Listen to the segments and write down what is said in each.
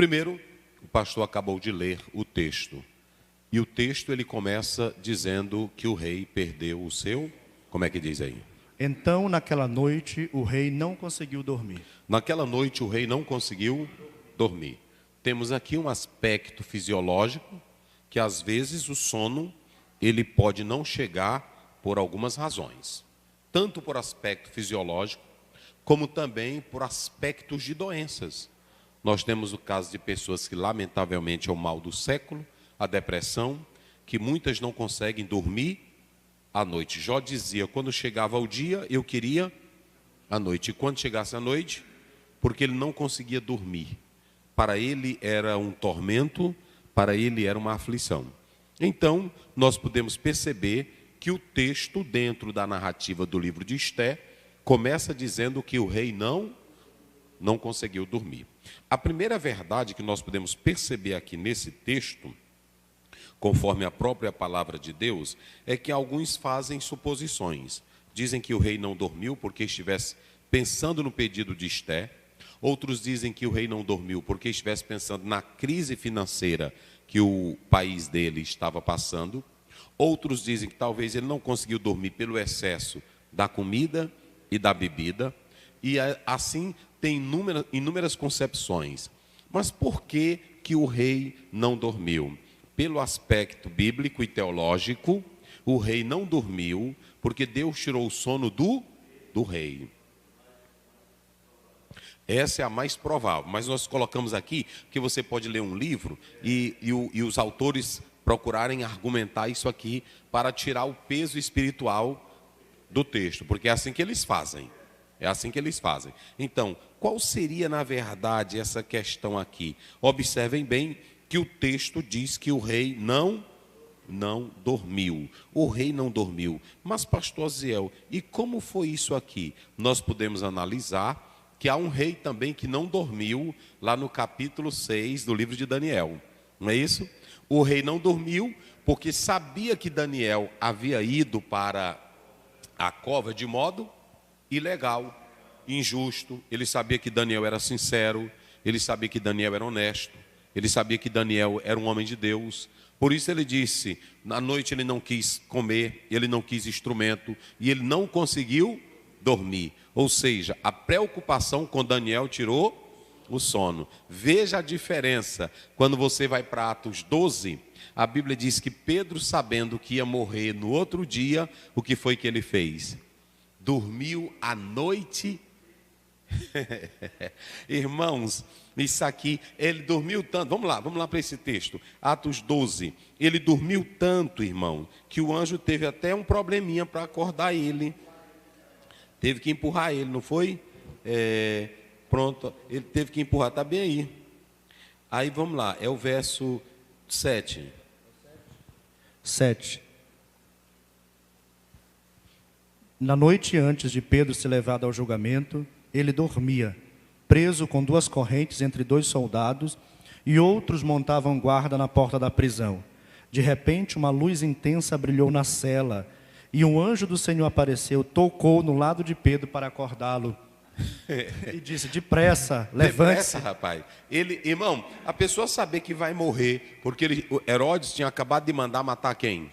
Primeiro, o pastor acabou de ler o texto. E o texto ele começa dizendo que o rei perdeu o seu... Como é que diz aí? Então, naquela noite, o rei não conseguiu dormir. Naquela noite, o rei não conseguiu dormir. Temos aqui um aspecto fisiológico, que às vezes o sono ele pode não chegar por algumas razões. Tanto por aspecto fisiológico, como também por aspectos de doenças. Nós temos o caso de pessoas que, lamentavelmente, é o mal do século, a depressão, que muitas não conseguem dormir à noite. Jó dizia, quando chegava o dia, eu queria a noite. E quando chegasse a noite, porque ele não conseguia dormir. Para ele era um tormento, para ele era uma aflição. Então, nós podemos perceber que o texto, dentro da narrativa do livro de Esté, começa dizendo que o rei não conseguiu dormir. A primeira verdade que nós podemos perceber aqui nesse texto, conforme a própria palavra de Deus, é que alguns fazem suposições. Dizem que o rei não dormiu porque estivesse pensando no pedido de Esté. Outros dizem que o rei não dormiu porque estivesse pensando na crise financeira que o país dele estava passando. Outros dizem que talvez ele não conseguiu dormir pelo excesso da comida e da bebida. E assim tem inúmeras concepções. Mas por que o rei não dormiu? Pelo aspecto bíblico e teológico, o rei não dormiu porque Deus tirou o sono do rei. Essa é a mais provável, mas nós colocamos aqui que você pode ler um livro e os autores procurarem argumentar isso aqui para tirar o peso espiritual do texto, porque é assim que eles fazem. É assim que eles fazem. Então, qual seria, na verdade, essa questão aqui? Observem bem que o texto diz que o rei não dormiu. O rei não dormiu. Mas, pastor Aziel, e como foi isso aqui? Nós podemos analisar que há um rei também que não dormiu, lá no capítulo 6 do livro de Daniel. Não é isso? O rei não dormiu porque sabia que Daniel havia ido para a cova de modo ilegal, injusto. Ele sabia que Daniel era sincero, ele sabia que Daniel era honesto, ele sabia que Daniel era um homem de Deus. Por isso ele disse, na noite ele não quis comer, ele não quis instrumento e ele não conseguiu dormir. Ou seja, a preocupação com Daniel tirou o sono. Veja a diferença. Quando você vai para Atos 12, a Bíblia diz que Pedro, sabendo que ia morrer no outro dia, o que foi que ele fez? Dormiu a noite. Irmãos, isso aqui, ele dormiu tanto. Vamos lá para esse texto. Atos 12. Ele dormiu tanto, irmão, que o anjo teve até um probleminha para acordar ele. Teve que empurrar ele, não foi? Pronto, ele teve que empurrar, está bem aí. Aí vamos lá, é o verso 7. 7. Na noite antes de Pedro ser levado ao julgamento, ele dormia, preso com 2 correntes entre 2 soldados, e outros montavam guarda na porta da prisão. De repente, uma luz intensa brilhou na cela, e um anjo do Senhor apareceu, tocou no lado de Pedro para acordá-lo. E disse, depressa, levante-se. Depressa, rapaz. Irmão, a pessoa saber que vai morrer, porque Herodes tinha acabado de mandar matar quem?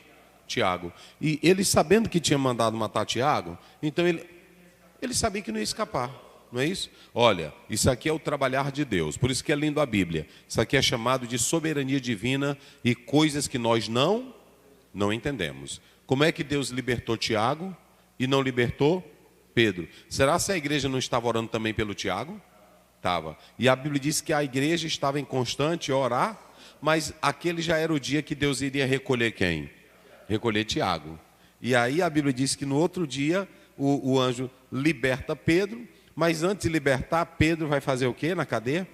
Tiago. E ele sabendo que tinha mandado matar Tiago, então ele sabia que não ia escapar. Não é isso? Olha, isso aqui é o trabalhar de Deus. Por isso que é lindo a Bíblia. Isso aqui é chamado de soberania divina e coisas que nós não entendemos. Como é que Deus libertou Tiago e não libertou Pedro? Será que a igreja não estava orando também pelo Tiago? Estava. E a Bíblia diz que a igreja estava em constante orar, mas aquele já era o dia que Deus iria recolher quem? Recolher Tiago. E aí a Bíblia diz que no outro dia o anjo liberta Pedro, mas antes de libertar, Pedro vai fazer o quê na cadeia?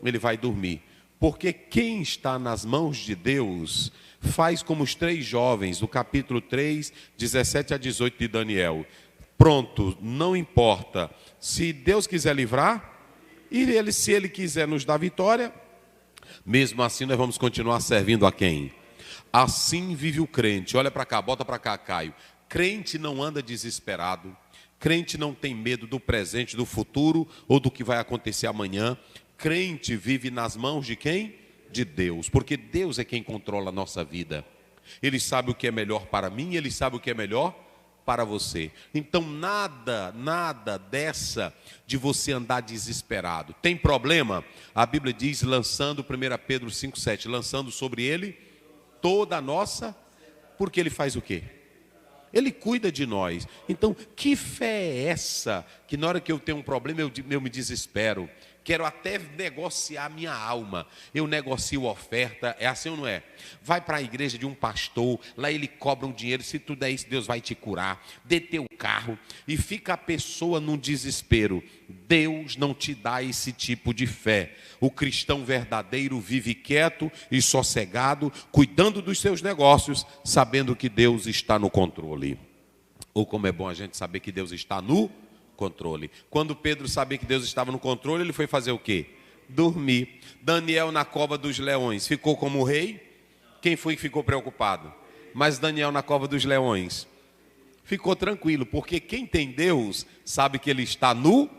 Ele vai dormir. Porque quem está nas mãos de Deus faz como os 3 jovens, do capítulo 3, 17 a 18 de Daniel. Pronto, não importa. Se Deus quiser livrar, e se Ele quiser nos dar vitória, mesmo assim nós vamos continuar servindo a quem? Assim vive o crente. Olha para cá, bota para cá, Caio. Crente não anda desesperado. Crente não tem medo do presente, do futuro ou do que vai acontecer amanhã. crente vive nas mãos de quem? De Deus, porque Deus é quem controla a nossa vida. Ele sabe o que é melhor para mim, Ele sabe o que é melhor para você. Então nada dessa de você andar desesperado. Tem problema? A Bíblia diz, lançando 1 Pedro 5,7, lançando sobre Ele toda a nossa, porque Ele faz o quê? Ele cuida de nós. Então, que fé é essa? Que na hora que eu tenho um problema, eu me desespero. Quero até negociar minha alma. Eu negocio oferta. É assim ou não é? Vai para a igreja de um pastor. Lá ele cobra um dinheiro. Se tu der isso, Deus vai te curar. Dê teu carro. E fica a pessoa num desespero. Deus não te dá esse tipo de fé. O cristão verdadeiro vive quieto e sossegado, cuidando dos seus negócios, sabendo que Deus está no controle. Ou como é bom a gente saber que Deus está no controle. Quando Pedro sabia que Deus estava no controle, ele foi fazer o quê? Dormir. Daniel na cova dos leões ficou como rei? Quem foi que ficou preocupado? Mas Daniel na cova dos leões ficou tranquilo, porque quem tem Deus sabe que Ele está no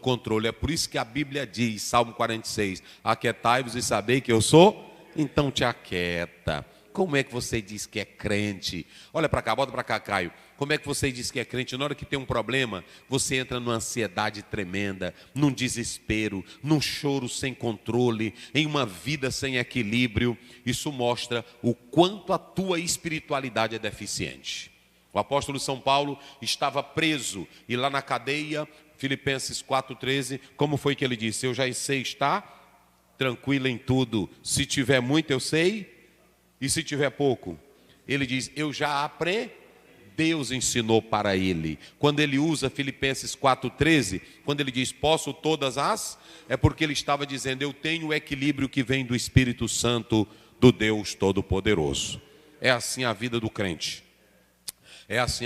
controle. É por isso que a Bíblia diz, Salmo 46, aquietai-vos e sabei que eu sou, então te aquieta. Como é que você diz que é crente? Olha para cá, bota para cá, Caio. Como é que você diz que é crente? Na hora que tem um problema, você entra numa ansiedade tremenda, num desespero, num choro sem controle, em uma vida sem equilíbrio. Isso mostra o quanto a tua espiritualidade é deficiente. O apóstolo São Paulo estava preso e lá na cadeia, Filipenses 4,13, como foi que ele disse? Eu já sei estar tranquilo em tudo. Se tiver muito, eu sei. E se tiver pouco? Ele diz, eu já aprendi. Deus ensinou para ele. Quando ele usa Filipenses 4,13, quando ele diz, posso todas as, é porque ele estava dizendo, eu tenho o equilíbrio que vem do Espírito Santo, do Deus Todo-Poderoso. É assim a vida do crente. É assim